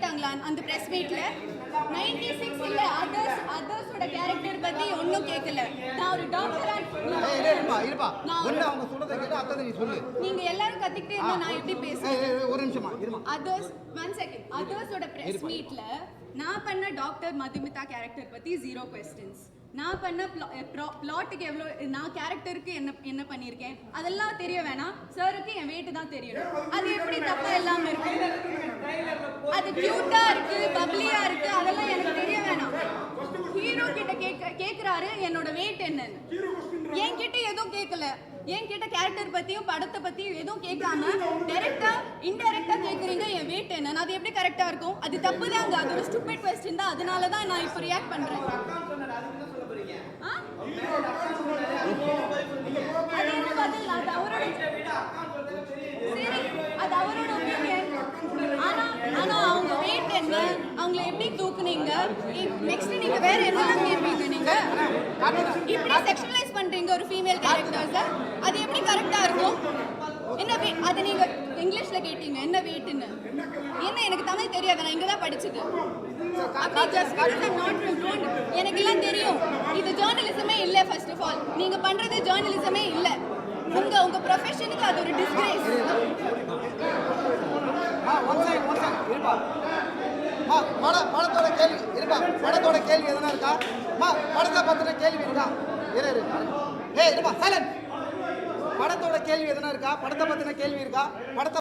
கேட்டாங்களா அந்த பிரஸ் மீட்ல? 96 இல்ல அதர்ஸோட கேரக்டர் பத்தி ஒண்ணும் கேட்கல. நான் ஒரு டாக்டரா இருப்பா ஒண்ணு அவங்க சொல்றத கேட்டு அத நீ சொல்லு. நீங்க எல்லாரும் கத்திக்கிட்டே இருந்தா நான் எப்படி பேசுறது? ஒரு நிமிஷமா இருமா. Others 1 second. அதர்ஸோட பிரஸ் மீட்ல நான் பண்ண டாக்டர் மதுமிதா கேரக்டர் பத்தி 0 क्वेश्चंस. நான் பண்ண பிளாட்டுக்கு எவ்வளவு நான் கேரக்டருக்கு என்ன பண்ணிருக்கேன் அதெல்லாம் தெரிய வேணாம். சாருக்கு என் வெயிட் தான் தெரியணும். அது எப்படி தப்பா இல்லாம இருக்கு? அது கியூட்டா இருக்கு, பப்ளியா இருக்கு, அதெல்லாம் எனக்கு தெரிய வேணாம். ஹீரோ கிட்ட கேக்குறாரு என்னோட வெயிட் என்னன்னு. என்கிட்ட எதுவும் கேட்கல. என்கிட்ட கேரக்டர் பத்தியும் படத்தை பத்தியும் எதுவும் கேட்காம டைரக்டா இன்டைரக்டா கேக்குறீங்க என் வெயிட் என்னன்னு. அது எப்படி கரெக்டா இருக்கும்? அது தப்பு தான். அது ஒரு ஸ்டூபிட் क्वेश्चन தான். அதனால தான் நான் இப்போ ரியாக்ட் பண்றேன். அது என்ன பதில்? அது அவரோட சரி, அது அவரோட ஒப்பீனியன். ஆனா அவங்க வெயிட் என்ன, அவங்களை எப்படி தூக்குனீங்க, நெக்ஸ்ட் நீங்க வேற என்னெல்லாம் கேட்பீங்க? நீங்க இப்படி செக்ஷுவலைஸ் பண்றீங்க ஒரு ஃபீமேல் கேரக்டர்ஸை. அது எப்படி கரெக்டா இருக்கும்? என்ன அது நீங்க இங்கிலீஷ்ல கேட்டீங்க என்ன வெயிட்னு. என்ன எனக்கு தமிழ் தெரியாது, நான் இங்க தான் படிச்சது. அப்படி just because I not don't எனக்கு எல்லாம் தெரியும். இது ஜர்னலிசமே இல்ல. ஃபர்ஸ்ட் ஆஃப் ஆல் நீங்க பண்றது ஜர்னலிசமே இல்ல. உங்க ப்ரொஃபஷனுக்கு அது ஒரு டிஸ்கிரேஸ். ஒன் செகண்ட் இருப்பா. படத்தோட கேள்வி இருப்பா. படத்தோட கேள்வி எதனா இருக்கா? படத்தை பத்தின கேள்வி இருக்கா? இருப்பா சைலண்ட். படத்தோட கேள்வி எதனா இருக்கா? படத்தை பத்தின கேள்வி இருக்கா? படத்தை